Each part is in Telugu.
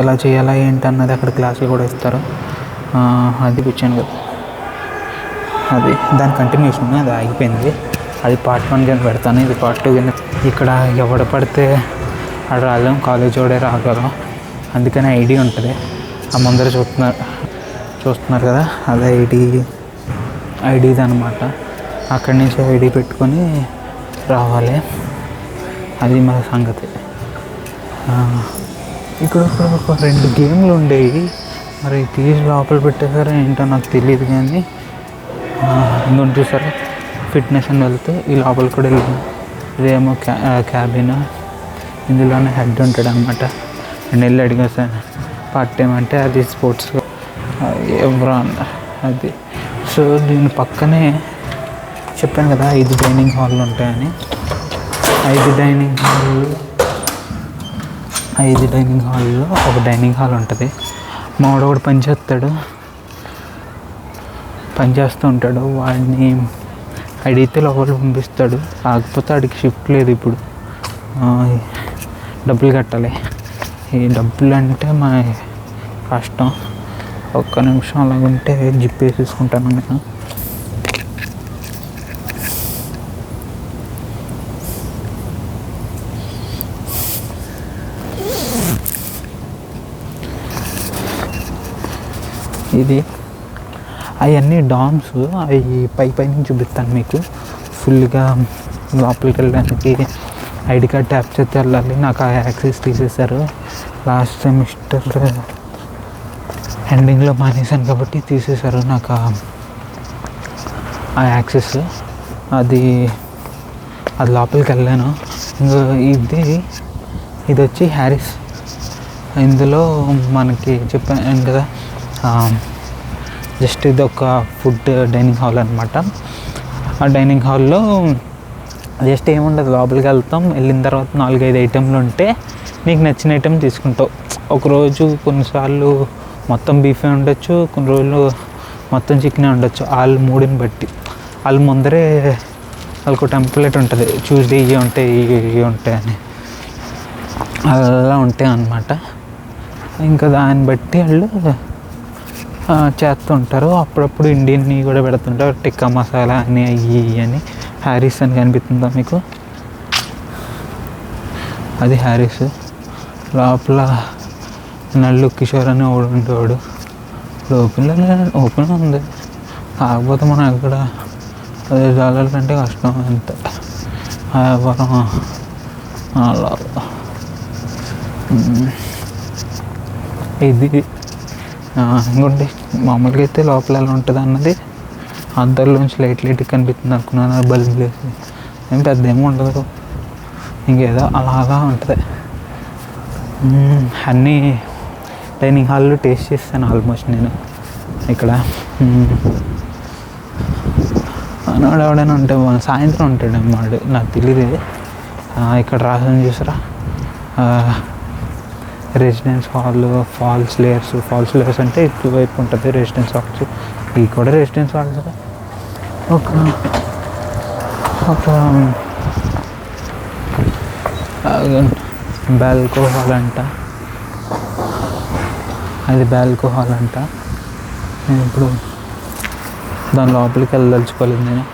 ఎలా చేయాలా ఏంటి అన్నది అక్కడ క్లాసులు కూడా ఇస్తారు. అది కూర్చొని కదా, అది దాని కంటిన్యూషన్, అది ఆగిపోయింది. అది పార్ట్ 1 కింద పెడతాను, ఇది పార్ట్ 2 కింద. ఇక్కడ ఎవడ పడితే అక్కడ రాలేం, కాలేజ్ వాడే రాగలం. అందుకని ఐడి ఉంటుంది, ఆ ముందర చూస్తున్నారు కదా, అదే ఐడిది అనమాట. అక్కడి నుంచి ఐడి పెట్టుకొని రావాలి. అది మా సంగతి. ఇక్కడ ఒక 2 గేమ్లు ఉండేవి, మరి తీసి లోపల పెట్టేసారో ఏంటో నాకు తెలియదు. కానీ ఇంకొంచెం చూసారా, ఫిట్నెస్ అని వెళ్తే ఈ లోపల కూడా వెళ్ళింది. ఇదేమో క్యాబిన్, ఇందులోనే హెడ్ ఉంటాడు అనమాట. నేను వెళ్ళి అడిగేసాను పార్ట్ టైం అంటే, అది స్పోర్ట్స్ ఎవరో అది. సో దీని పక్కనే చెప్పాను కదా 5 డైనింగ్ హాల్లు ఉంటాయని. 5 డైనింగ్ హాల్లో ఒక డైనింగ్ హాల్ ఉంటుంది. మావాడు ఒకడు పనిచేస్తూ ఉంటాడు. వాడిని అడిగితే లోపల పంపిస్తాడు. కాకపోతే వాడికి షిఫ్ట్ లేదు ఇప్పుడు, డబ్బులు కట్టాలి. ఈ డబ్బులు అంటే మా కష్టం. ఒక్క నిమిషం అలాగుంటే జిప్ వేసేసుకుంటాను నేను. ఇది అవన్నీ డామ్స్, అవి పై నుంచి చూపిస్తాను మీకు. ఫుల్గా లోపలికి వెళ్ళడానికి ఐడి కార్డ్ ట్యాప్ చేస్తే వెళ్ళాలి. నాకు ఆ యాక్సెస్ తీసేశారు లాస్ట్ సెమిస్టర్ ఎండింగ్లో మానేశాను కాబట్టి తీసేశారు నాకు ఆ యాక్సెస్. అది లోపలికి వెళ్ళాను. ఇంకా ఇది వచ్చి హ్యారిస్. ఇందులో మనకి చెప్పాను కదా, జస్ట్ ఇది ఒక ఫుడ్ డైనింగ్ హాల్ అనమాట. ఆ డైనింగ్ హాల్లో జస్ట్ ఏముండదు, లోపలికి వెళ్తాం. వెళ్ళిన తర్వాత 4-5 ఐటెంలు ఉంటే నీకు నచ్చిన ఐటెం తీసుకుంటావు. ఒకరోజు కొన్నిసార్లు మొత్తం బీఫే ఉండొచ్చు, కొన్ని రోజులు మొత్తం చికెనే ఉండొచ్చు. వాళ్ళు మూడిని బట్టి వాళ్ళు ముందరే వాళ్ళకు టెంప్లెట్ ఉంటుంది, ట్యూస్డే ఇవి ఉంటాయి ఇవి ఉంటాయి అని, అలా ఉంటాయి అన్నమాట. ఇంకా దాన్ని బట్టి వాళ్ళు చేస్తుంటారు. అప్పుడప్పుడు ఇండియన్ని కూడా పెడుతుంటారు, టిక్కా మసాలా అని అవి అని. హ్యారీస్ అని కనిపిస్తుందా మీకు, అది హ్యారీస్. లోపల నల్లు కిషోర్ అని ఉండేవాడు. ఓపెన్ ఉంది, కాకపోతే మనం అక్కడ $10 కంటే కష్టం అంతే వ్యాపారం. అలా ఇది ఇంకోటి మామూలుగా అయితే లోపల ఎలా ఉంటుంది అన్నది అంతలోంచి లైట్ కనిపిస్తుంది అనుకున్నాను. బల్బ్ వేసి ఏం పెద్ద ఏమి ఉండదు, ఇంకేదో అలాగా ఉంటుంది. అన్నీ డైనింగ్ హాల్లో టేస్ట్ చేస్తాను ఆల్మోస్ట్ నేను. ఇక్కడ అన్నాడు ఎవడైనా ఉంటే సాయంత్రం ఉంటాడు అన్నాడు, నాకు తెలియదు. ఇక్కడ రాసాను చూసారా, రెసిడెన్స్ హాల్, ఫాల్స్ లేయర్స్ అంటే ఇటువైపు ఉంటుంది రెసిడెన్స్ హాల్స్. ఇవి కూడా రెసిడెన్స్ హాల్స్. ఒక బ్యాల్కో హాల్ అంట, అది బ్యాల్కో హాల్ అంట. నేను ఇప్పుడు దాని లోపలికి వెళ్ళదలుచుకోలేదు నేను.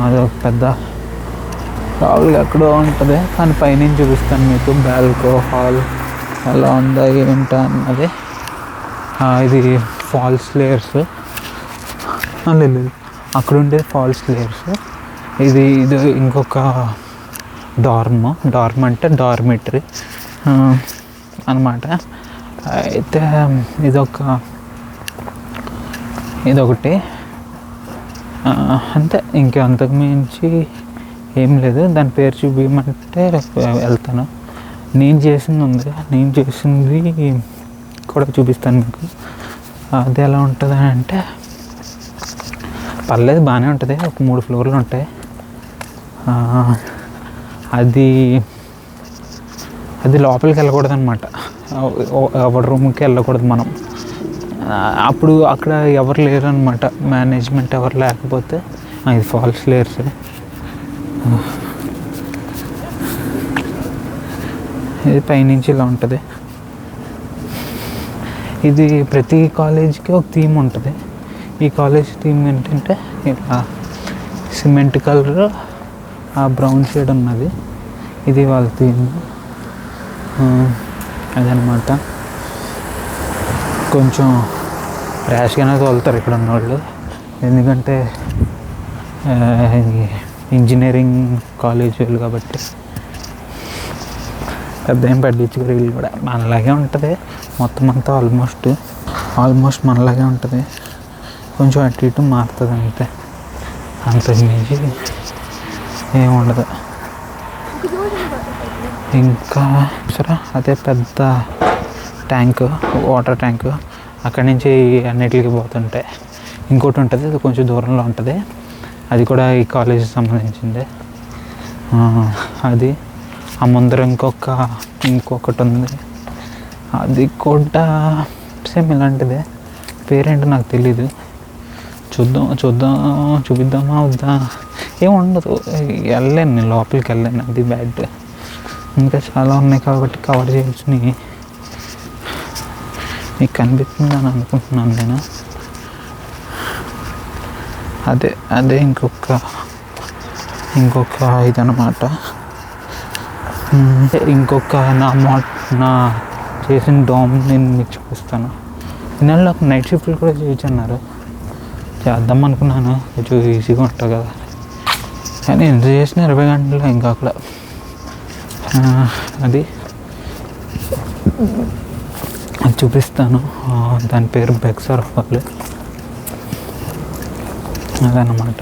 అది ఒక పెద్ద లోపలికి ఎక్కడో ఉంటుంది, కానీ పైనుంచి చూపిస్తాను మీకు బ్యాల్కో హాల్ ఎలా ఉందా ఏంటా అన్నది. ఇది ఫాల్స్ లేయర్స్, లేదు అక్కడ ఉండేది ఫాల్స్ లేయర్స్. ఇది ఇంకొక డార్మ్ అంటే డార్మిటరీ అన్నమాట. అయితే ఇదొకటి అంతే, ఇంకంతకు మించి ఏం లేదు. దాని పేరు చూపించమంటే వెళ్తాను. నేను చేసింది కూడా చూపిస్తాను మీకు. అది ఎలా ఉంటుంది అంటే పర్లేదు, బాగానే ఉంటుంది. ఒక 3 ఫ్లోర్లు ఉంటాయి. అది లోపలికి వెళ్ళకూడదు అనమాట, ఎవరి రూమ్కి వెళ్ళకూడదు మనం. అప్పుడు అక్కడ ఎవరు లేరు అనమాట, మేనేజ్మెంట్ ఎవరు లేకపోతే. ఇది ఫాల్స్ లేయర్స్. ఇది పైనుంచి ఇలా ఉంటుంది. ఇది ప్రతి కాలేజ్కి ఒక థీమ్ ఉంటుంది. ఈ కాలేజ్ థీమ్ ఏంటంటే ఇలా సిమెంట్ కలర్, ఆ బ్రౌన్ షేడ్ ఉన్నది, ఇది వాళ్ళ థీమ్. అదనమాట. కొంచెం ర్యాష్గానే తోలుతారు ఇక్కడ ఉన్నవాళ్ళు, ఎందుకంటే ఇంజనీరింగ్ కాలేజ్ వాళ్ళు కాబట్టి పెద్ద ఏం పట్టించుకోరు. వీళ్ళు కూడా మనలాగే ఉంటుంది మొత్తం అంతా, ఆల్మోస్ట్ మనలాగే ఉంటుంది. కొంచెం అటు ఇటు మారుతుంది అంతే, అంతకు మించి ఏముండదు. ఇంకా సరే అదే పెద్ద ట్యాంక్, వాటర్ ట్యాంక్, అక్కడి నుంచి అన్నిటికి పోతుంటాయి. ఇంకోటి ఉంటుంది, అది కొంచెం దూరంలో ఉంటుంది, అది కూడా ఈ కాలేజీకి సంబంధించిందే. అది ఆ ముందర ఇంకొకటి ఉంది, అది కూడా సేమ్ ఇలాంటిదే, పేరేంటో నాకు తెలీదు. చూపిద్దామా వద్దా, ఏముండదు. వెళ్ళాను నేను, లోపలికి వెళ్ళాను, అది బ్యాడ్. ఇంకా చాలా ఉన్నాయి కాబట్టి కవర్ చేయొచ్చు. నీకు కనిపిస్తుందని అనుకుంటున్నాను నేను. అదే ఇంకొక ఇదన్నమాట. ఇంకొక నా చేసిన డోమ్ నేను మీకు చూపిస్తాను. ఇన్నాళ్ళు నాకు నైట్ షిఫ్ట్లు కూడా చేయొచ్చన్నారు, చేద్దాం అనుకున్నాను, కొంచెం ఈజీగా ఉంటుంది కదా, కానీ ఎంత చేసిన 20 గంటలు ఇంకా అక్కడ. అది చూపిస్తాను. దాని పేరు బెక్సర్ ఫాల్. అదన్నమాట.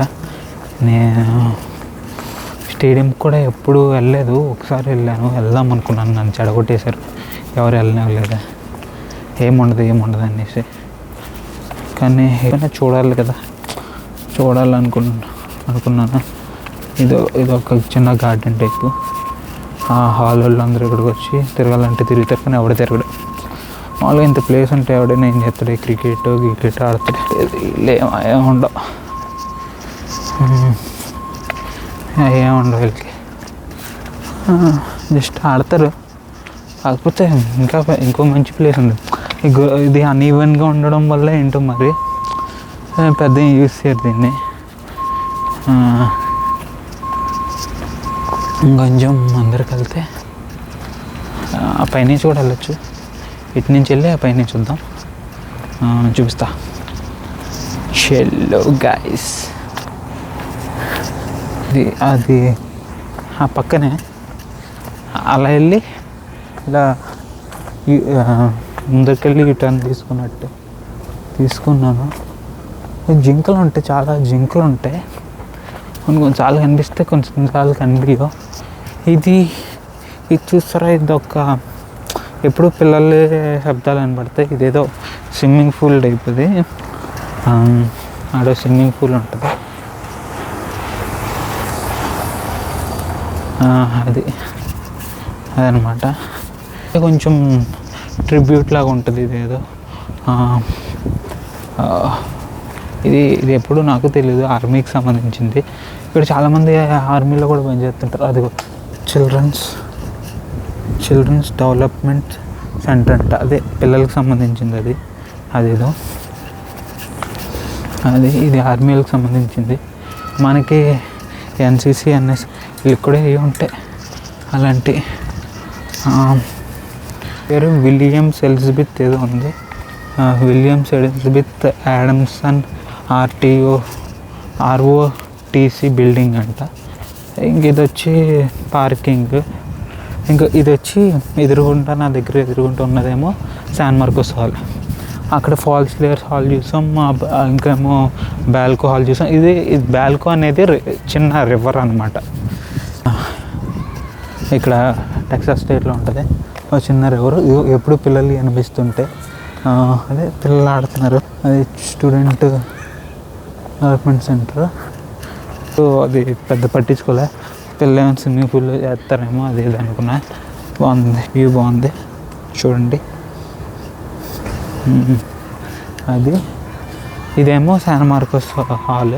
నేను స్టేడియం కూడా ఎప్పుడు వెళ్ళలేదు, ఒకసారి వెళ్దాం అనుకున్నాను, నన్ను చెడగొట్టేశారు, ఎవరు వెళ్ళలేదు, ఏముండదు అనేసి. కానీ ఏమైనా చూడాలి కదా, అనుకున్నాను. ఇదొక చిన్న గార్డెన్ టైపు. ఆ హాల్ వాళ్ళు అందరూ ఇక్కడికి వచ్చి తిరగాలంటే తిరుగుతారు, కానీ ఎవడ తిరగడు. మామూలుగా ఇంత ప్లేస్ ఉంటే ఎవడైనా ఏం చేస్తాడు, క్రికెట్ ఆడతాడు, ఏముండవు వీళ్ళకి, జస్ట్ ఆడతారు. కాకపోతే ఇంకో మంచి ప్లేస్ ఉంది, ఇది అన్ఈవెన్గా ఉండడం వల్ల ఏంటో మరి పెద్ద యూస్ చేయరు దీన్ని. ఇంకొంచెం అందరికి వెళ్తే ఆ పైన కూడా వెళ్ళచ్చు, ఇటు నుంచి వెళ్ళి ఆ పైన చూద్దాం, చూపిస్తా. హలో గైస్, అది ఆ పక్కనే అలా వెళ్ళి ఇలా ముందరికెళ్ళి టర్న్ తీసుకున్నాను. జింకలు ఉంటాయి, చాలా జింకలు ఉంటాయి, కొన్నిసార్లు కనిపిస్తే కొన్నిసార్లు కనిపించవు. ఇది చూస్తారా, ఇది ఎప్పుడు పిల్లలే శబ్దాలు కనపడతాయి. ఇదేదో స్విమ్మింగ్ పూల్ టైప్, ఇది ఆడ స్విమ్మింగ్ పూల్ ఉంటుంది, అదనమాట. కొంచెం ట్రిబ్యూట్ లాగా ఉంటుంది, ఇదేదో. ఇది ఎప్పుడు నాకు తెలియదు, ఆర్మీకి సంబంధించింది. ఇక్కడ చాలామంది ఆర్మీలో కూడా పనిచేస్తుంటారు. అది చిల్డ్రన్స్ డెవలప్మెంట్ సెంటర్ అంట, అదే పిల్లలకు సంబంధించింది. అదేదో ఇది ఆర్మీలకు సంబంధించింది. మనకి ఎన్సీసీ ఎన్ఎస్ వీళ్ళకి కూడా ఏ ఉంటాయి అలాంటి. పేరు విలియమ్స్ ఎలిజబెత్ ఏదో ఉంది, విలియమ్స్ ఎలిజబెత్ యాడమ్సన్ ROTC బిల్డింగ్ అంట. ఇంక ఇది వచ్చి పార్కింగ్. ఇంకా ఇది వచ్చి నా దగ్గర ఎదురుగుంటా ఉన్నదేమో శాన్ మార్కోస్ హాల్. అక్కడ ఫాల్స్ లేయర్స్ హాల్ చూసాం, ఇంకేమో బ్యాల్కో హాల్ చూసాం. ఇది బ్యాల్కో అనేది చిన్న రివర్ అనమాట. ఇక్కడ టెక్సాస్ స్టేట్లో ఉంటుంది ఒక చిన్న రివర్. ఎప్పుడు పిల్లలు అనిపిస్తుంటే అదే పిల్లలు ఆడుతున్నారు. అది స్టూడెంట్ డెవలప్మెంట్ సెంటర్. సో అది పెద్ద పట్టించుకోలే, పిల్లలు స్విమ్మింగ్ పూల్లో చేస్తారేమో అది ఇది అనుకున్నా. బాగుంది, వ్యూ బాగుంది చూడండి. ఇదేమో శాన్ మార్కోస్ హాల్.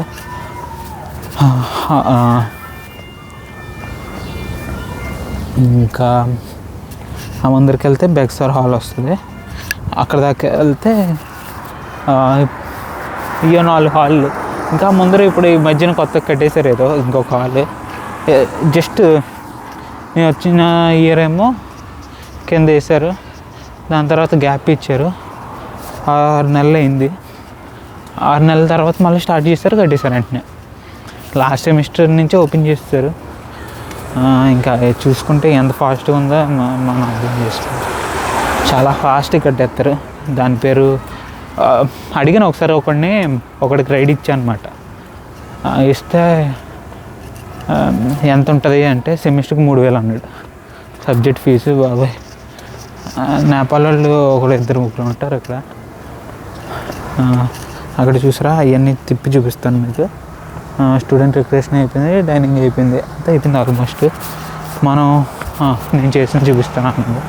ఇంకా ఆ ముందరికి వెళ్తే బెక్సర్ హాల్ వస్తుంది. అక్కడ దాకా వెళ్తే ఇయో 4 హాళ్ళు. ఇంకా ముందర ఇప్పుడు ఈ మధ్యన కొత్తగా కట్టేశారు ఏదో ఇంకొక హాల్. జస్ట్ నేను వచ్చిన ఇయర్ ఏమో కింద వేశారు, దాని తర్వాత గ్యాప్ ఇచ్చారు. 6 నెలలు అయింది. 6 నెలల తర్వాత మళ్ళీ స్టార్ట్ చేశారు, కట్టేశారు వెంటనే. లాస్ట్ సెమిస్టర్ నుంచి ఓపెన్ చేస్తారు. ఇంకా చూసుకుంటే ఎంత ఫాస్ట్గా ఉందో మనం అర్థం చేసుకోవాలి. చాలా ఫాస్ట్గా కట్టేస్తారు. దాని పేరు అడిగిన ఒకసారి ఒకడికి రైడ్ ఇచ్చా అనమాట. ఇస్తే ఎంత ఉంటుంది అంటే సెమిస్టర్కి 3,000 అన్నాడు సబ్జెక్ట్ ఫీజు. బాబాయ్, నేపాల్ వాళ్ళు 1-2-3 ఉంటారు అక్కడ. అక్కడ చూసారా, అవన్నీ తిప్పి చూపిస్తాను మీకు. స్టూడెంట్ రిక్రియేషన్ అయిపోయింది, డైనింగ్ అయిపోయింది, అంతా అయిపోయింది ఆల్మోస్ట్. మనం నేను చేసిన చూపిస్తాను అన్నది.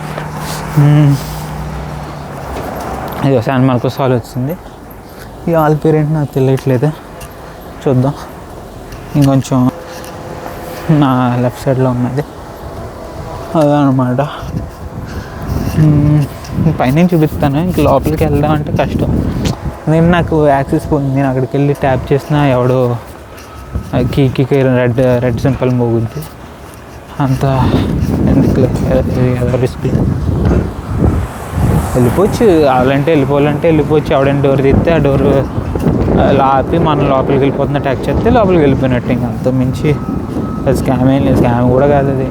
ఇది శాన్ మార్కోస్ హాల్ వచ్చింది. ఈ హాల్ పేరు ఏంటి నాకు తెలియట్లేదు, చూద్దాం. ఇంకొంచెం నా లెఫ్ట్ సైడ్లో ఉన్నది అదనమాట. పైన చూపిస్తాను. ఇంక లోపలికి వెళ్దాం అంటే కష్టం. నాకు యాక్సెస్ పోయింది. నేను అక్కడికి వెళ్ళి ట్యాప్ చేసినా ఎవడో కీకి రెడ్ సింపుల్ మోగుద్ది. అంత ఎందుకు ఏదో రిస్క్. వెళ్ళిపోవచ్చు, కావాలంటే వెళ్ళిపోవచ్చు. ఎవడైనా డోర్ తీస్తే ఆ డోర్ ఆపి మనం లోపలికి వెళ్ళిపోతున్న ట్యాక్ చేస్తే లోపలికి వెళ్ళిపోయినట్టు. ఇంకా అంత మించి స్కామ్ ఏం లేదు. స్కామ్ కూడా కాదు అది.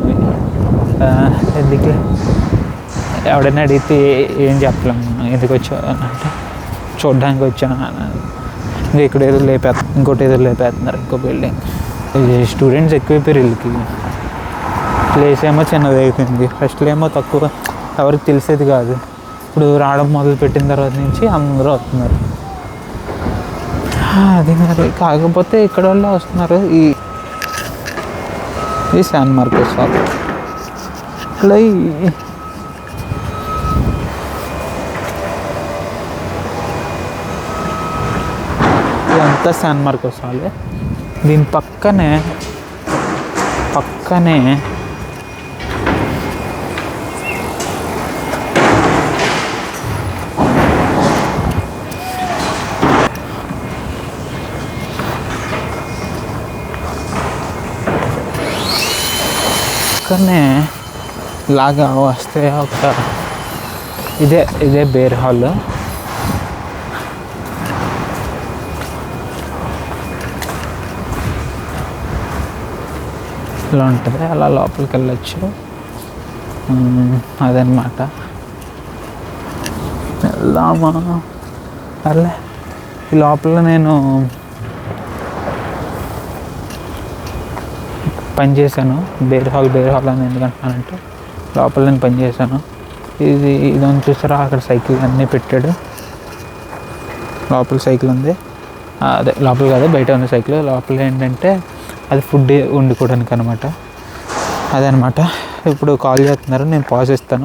ఎందుకు ఎవడైనా అడిగితే ఏం చెప్పలేము, ఎందుకు వచ్చావు అంటే చూడడానికి వచ్చాను అన్నది. ఇంకా ఇక్కడ ఏదో ఇంకోటి ఏదో లేపేస్తున్నారు, ఇంకో బిల్డింగ్. స్టూడెంట్స్ ఎక్కువైపోయారు వీళ్ళకి. ప్లేస్ ఏమో చిన్నది అయిపోయింది. ఫస్ట్లో ఏమో తక్కువ, ఎవరికి తెలిసేది కాదు. ఇప్పుడు రావడం మొదలు పెట్టిన తర్వాత నుంచి అందరూ వస్తున్నారు. అది మరి కాకపోతే ఇక్కడ వాళ్ళు వస్తున్నారు. ఈ శాన్ మార్కోస్ హాల్ అలా ఇదంతా శాన్ మార్కోస్ హాల్. దీని పక్కనే లాగా వస్తే ఒక ఇదే బేర్ హాల్. ఇలా ఉంటుంది, అలా లోపలికి వెళ్ళచ్చు. అదనమాట. వెళ్దామా? అలా ఈ లోపల నేను పనిచేశాను. బేర్ హాల్ అని ఎందుకంటున్నానంటే లోపల నేను పనిచేశాను. ఇదని చూసారా, అక్కడ సైకిల్ అన్నీ పెట్టాడు. లోపల సైకిల్ ఉంది, అదే లోపల కాదు బయట ఉంది సైకిల్. లోపల ఏంటంటే అది ఫుడ్ వండుకోవడానికి అనమాట. అదనమాట. ఇప్పుడు కాల్ చేస్తున్నారు, నేను పాజ్ ఇస్తాను.